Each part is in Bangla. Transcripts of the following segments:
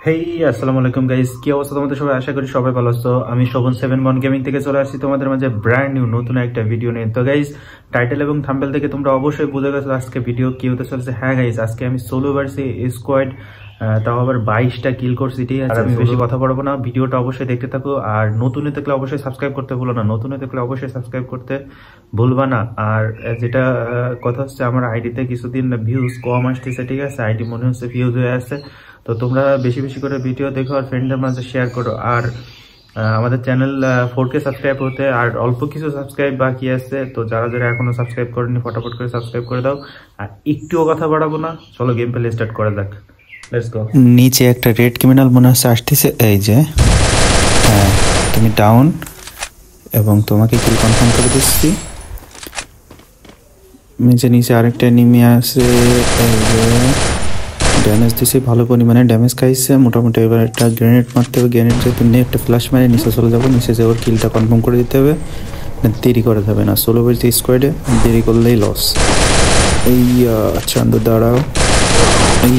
হেই আসসালামু আলাইকুম গাইস, কি অবস্থা তোমাদের সবাই? আশা করি সবাই ভালো আছো। আমি শোভন 7 গেমিং থেকে চলে আসছি তোমাদের মাঝে ব্র্যান্ড নিউ নতুন একটা ভিডিও নিয়ে। তো গাইস, টাইটেল এবং থাম্বনেল থেকে তোমরা অবশ্যই বুঝে গেছো আজকে ভিডিও কি হতে চলেছে। হ্যাঁ গাইস, আজকে আমি সোলো ভার্সেস স্কোয়াড, তাও আবার 22টা কিল করছি। ঠিক আছে, আমি বেশি কথা বলবো না, ভিডিওটা অবশ্যই দেখতে থাকো। আর নতুন হয়ে থাকলে অবশ্যই সাবস্ক্রাইব করতে ভুলো না, নতুন হয়ে থাকলে অবশ্যই সাবস্ক্রাইব করতে ভুলবা না। আর যেটা কথা হচ্ছে, আমার আইডিতে কিছুদিন ভিউজ কম আসতেছে। ঠিক আছে, আইডি মনে হচ্ছে ভিউজ হয়ে আসছে। তো তোমরা বেশি বেশি করে ভিডিও দেখো আর ফ্রেন্ডদের মাঝে শেয়ার করো। আর আমাদের চ্যানেল 4K সাবস্ক্রাইব হতে আর অল্প কিছু সাবস্ক্রাইব বাকি আছে। তো যারা যারা এখনো সাবস্ক্রাইব করেনি ফটাফট করে সাবস্ক্রাইব করে দাও। আর একটুও কথা বাড়াবো না, চলো গেম প্লে স্টার্ট করা যাক। Let's go. নিচে একটা রেড ক্রিমিনাল মনে হচ্ছে আসতেছে, এই যে। হ্যাঁ, তুমি ডাউন এবং তোমাকে কিল কনফার্ম করে দিচ্ছি। নিচে নিচে আরেকটা এনিমি আছে, এই যে ড্যামেজ দিছি, ভালো পরিমাণে ড্যামেজ খাইছে মোটামুটি। এবার একটা গ্রেনেড মারতে হবে, গ্রেনেড যেহেতু নিয়ে একটা ফ্ল্যাশ মারে নিচে চলে যাবো, নিচে যে ওর কিলটা কনফার্ম করে দিতে হবে, দেরি করা যাবে না। সোলো ভার্সেস স্কোয়াডে দেরি করলেই লস। এই চান্দু দাঁড়াও, এই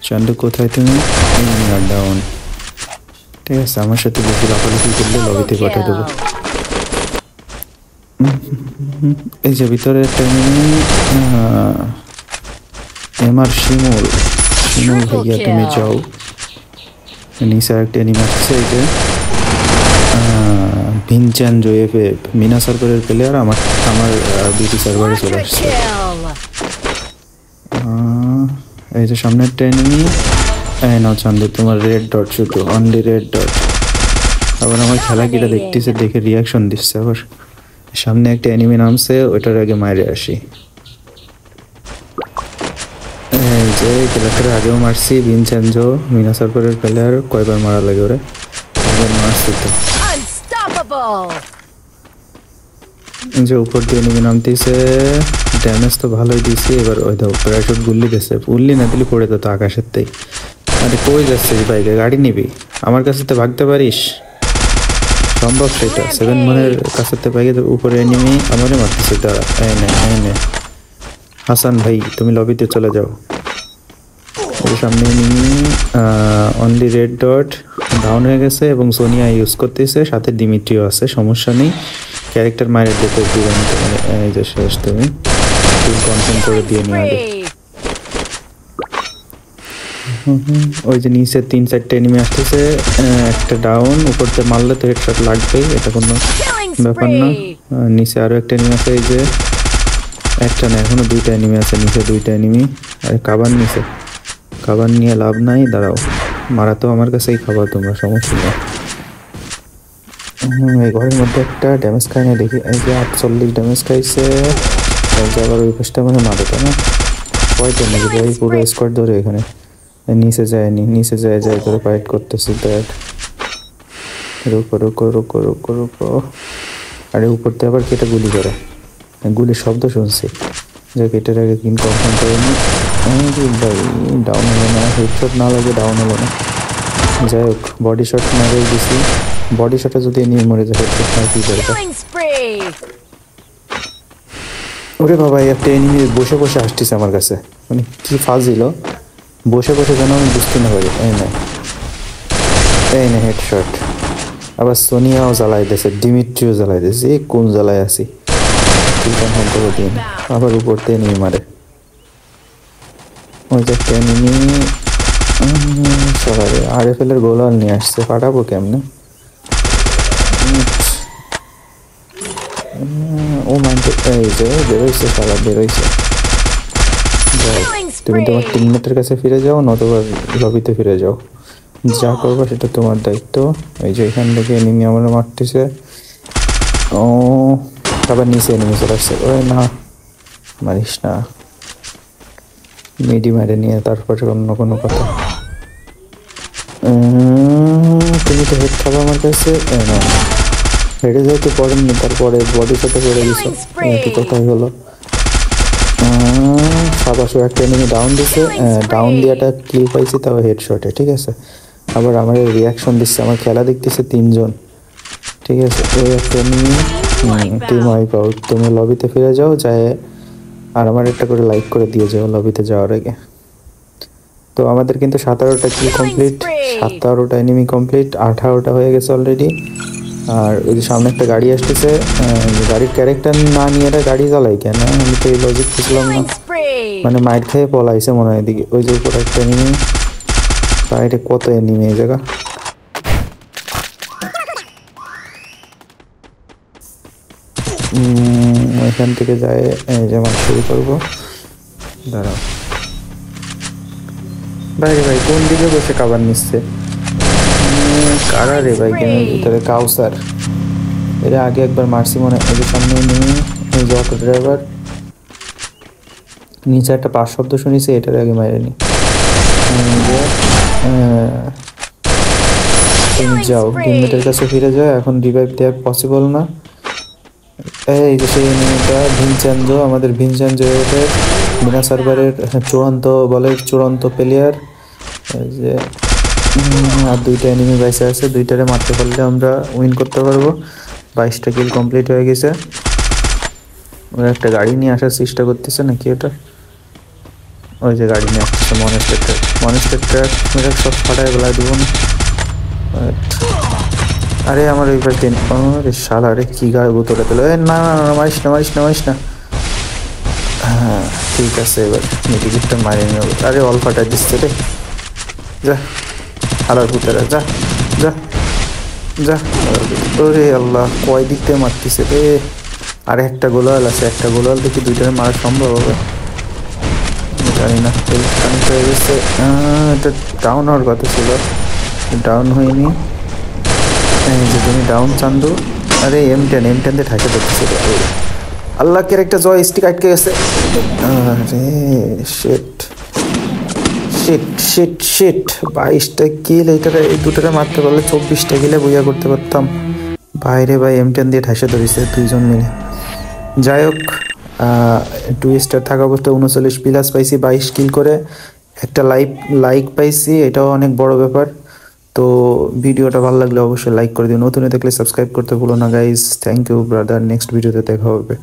চান্দু কোথায় তুমি? ডাউন। ঠিক আছে, আমার সাথে বেশি লাফালাফি করলে লবিতে পাঠিয়ে দেবো। এই যে ভিতরে একটা এমআর শিমুল ভাইয়া, তুমি যাও। নিচে একটা এনিমি আসছে, এই যে ভিনচেনজো এফএফ, মিনা সার্ভারের প্লেয়ার আমার বিটি সার্ভারে চলে আসছে। এই যে সামনে একটা এনিমি। নাও চান্দু, তোমার রেড ডট, শুধু অনলি রেড ডট। আবার আমার খেলা কিটা দেখতেছে, দেখে রিয়াকশন দিচ্ছে। আবার সামনে একটা এনিমি নামছে, ওইটার আগে মারে আসি। এই যে খেলাটার আগেও মারছি, ভিনচেনজো মিনা সার্ভারের প্লেয়ার, কয়বার মারা লাগে ওরে? একবার মারছি তো। যে উপর দিয়ে এনিমি নামতেছে, ড্যামেজ তো ভালোই দিছি। এবার ওই দাও প্যারাশুট গুল্লি দিচ্ছে, গুল্লি না দিলে পড়ে যেত আকাশের থেকে। আরে কই যাচ্ছিস বাইকে? গাড়ি নিবি? আমার কাছে তো ভাগতে পারিস? সম্ভব সেটা? 7 মনের কাছে বাইকে উপরে এনিমি আমারে মারতেছে। তারা এই নে হাসান ভাই, তুমি লবিতে চলে যাও। ওর সামনে enemy, only red dot, down হয়ে গেছে এবং সোনিয়া ইউজ করতেছে, সাথে ডিমিট্রিও আছে। সমস্যা নেই, ক্যারেক্টার মায়ের দেখে দিবেন। এই যে শেষ, তুমি কনফার্ম করে দিয়ে নিয়ে আগে। ওই যে নিচে 3-4টা এনিমি আসতেছে, একটা ডাউন, উপরতে মারলে তো হেডশট লাগবেই, এটা কোনো ব্যাপার না। নিচে আরো একটা এনিমি আছে, এই যে একটা না, এখনো 2টা এনিমি আছে নিচে, 2টা এনিমি। আরে কাবার নিচে, খাবার নিয়ে লাভ নাই, দাঁড়াও। মারা তো আমার কাছেই খাবার, তোমরা সমস্যা নেই। এই ঘরের মধ্যে একটা ড্যামেজ খায় না দেখি, এই যে 48 ড্যামেজ খাইছে। আবার ওই পাশটা মানে মারে, তাই না? কয়টা নাকি ভাই? পুরো স্কোয়াড ধরে এখানে নিচে যায়নি, নিচে যায় করে ফাইট করতেছে। দেখ, রুকো রুকো রুকো রুকো রুকো। আরে উপর থেকে আবার কেটে গুলি করে, গুলির শব্দ শুনছি। যে কেটের আগে কিন কনফার্ম করেনি। ভাই ডাউন হলো না, হেডশট না লাগে ডাউন হলো না। যাই হোক, বডি শট মারে দিছি। বডি শটে যদি নিয়ে মরে যায়, হেডশট না কি দরকার? ওরে বাবা, একটা এনিমি বসে বসে আসতেছে আমার কাছে, মানে কি ফাজিল বসে বসে, যেন আমি বুঝতে না পারি। এই না হেডশট। আবার সোনিয়াও জ্বালাই দিয়েছে, ডিমিট্রিও জ্বালাই দিয়েছে। কোন জ্বালায় আছি? কনফার্ম করে দিন। আবার উপর থেকে এনিমি মারে। ওই যে একটা এনিমি সবাই RFL এর গোলাল নিয়ে আসছে, পাঠাবো কেমনে? ও মানতে, এই যে বেরোইছে, সারা বেরোইছে। তুমি তোমার টিমমেটের কাছে ফিরে যাও, নতুবা লবিতে ফিরে যাও, যা করবো সেটা তোমার দায়িত্ব। এই যে এখান থেকে এনিমি আমরা মারতেছে। ও আবার নিচে এনিমি চলে আসছে। ওই না, মারিস না, মিডি মারে নিয়ে তারপরে অন্য কোনো কথা। তুমি তো হেড খাবো আমার কাছে। না, হেডে যেহেতু পড়েননি, তারপরে বডি সাথে পড়ে গেছে, একটু কথাই হলো। সাবাসও একটা এনিমি ডাউন দিছে, ডাউন দিয়াটা কিল পাইছি, তাও হেডশটে। ঠিক আছে, আবার আমার রিয়াকশন দিচ্ছে, আমার খেলা দেখতেছে 3 জন। ঠিক আছে, ওই একটা এনিমি টিম ওয়াইপ আউট। তুমি লবিতে ফিরে যাও, যায় আর আমার একটা করে লাইক করে দিয়ে যাও লবিতে যাওয়ার আগে। তো আমাদের কিন্তু 17টা কিল কমপ্লিট, 17টা এনিমি কমপ্লিট, 18টা হয়ে গেছে অলরেডি। আর ওই যে সামনে একটা গাড়ি আসতেছে, গাড়ির ক্যারেক্টার না নিয়ে এরা গাড়ি চালাই কেন, আমি তো এই লজিক বুঝলাম না। মানে মাইর খেয়ে পলাইছে মনে হয় এদিকে। ওই যে উপরে একটা এনিমি, বাইরে কত এনিমি এই জায়গা। এখান থেকে যায় যেমন শুরু করবো। দাঁড়াও ভাই ভাই, কোন দিকে বসে কাবার নিচ্ছে কারা রে ভাই? গেমের ভিতরে কাউসার, এরা আগে একবার মারছি মনে হয়। এদের সামনে নিয়ে এই যে অটো ড্রাইভার, নিচে একটা পাশ শব্দ শুনেছি, এটার আগে মারেনি। তুমি যাও, টিমমেটের কাছে ফিরে যাও, এখন রিভাইভ দেওয়া পসিবল না। এই যে সেই এনিমিটা ভিনচেনজো, আমাদের ভিনচেনজো বিনা সার্ভারের চূড়ান্ত বলের চূড়ান্ত প্লেয়ার। এই যে আর 2টা এনিমি বাইসে আছে, 2টারে মারতে পারলে আমরা উইন করতে পারবো। 22টা কিল কমপ্লিট হয়ে গেছে। ওরা একটা গাড়ি নিয়ে আসার চেষ্টা করতেছে নাকি ওটা? ওই যে গাড়ি নিয়ে আসতেছে, মনেস্টের ট্রাক মেরে সব ফাটায় বেলায় দেবো না। আরে আমার ওই পাশ দিন, আরে শালা রে কি গায়ে বোতলে দিল। না মারিস না। হ্যাঁ ঠিক আছে, এবার মিটিকিটটা মারিয়ে নেব। আরে অল ফাটাই দিচ্ছে রে, যা হালার ভূতেরা, যা। ওরে আল্লাহ, কয় দিক থেকে মারতেছে রে। আর একটা গোলাল আছে, একটা গোলাল দেখি 2টারে মারা সম্ভব হবে জানি না। কানেক্ট হয়ে গেছে, এটা ডাউন হওয়ার কথা ছিল, ডাউন হয়নি। এই যে তুমি ডাউন চান্দু। আরে M10 দিয়ে ঠাকে দেখতেছিল। আল্লাহ কে একটা জয় স্টিক আটকে গেছে। আরে শিট 22টা কিল, এইটারে এই 2টারে মারতে পারলে 24টা কিলে বইয়া করতে পারতাম। বাইরে ভাই M10 দিয়ে ঠাসে ধরেছে 2জন মিলে। যাই হোক, 2 স্টার থাকা অবস্থায় 39 প্লাস পাইছি, 22 কিল করে একটা লাইক পাইছি, এটাও অনেক বড় ব্যাপার। তো ভিডিওটা ভালো লাগলে অবশ্যই লাইক করে দিও, নতুন দেখলে সাবস্ক্রাইব করতে ভুলো না guys. Thank you brother, next ভিডিওতে দেখা হবে।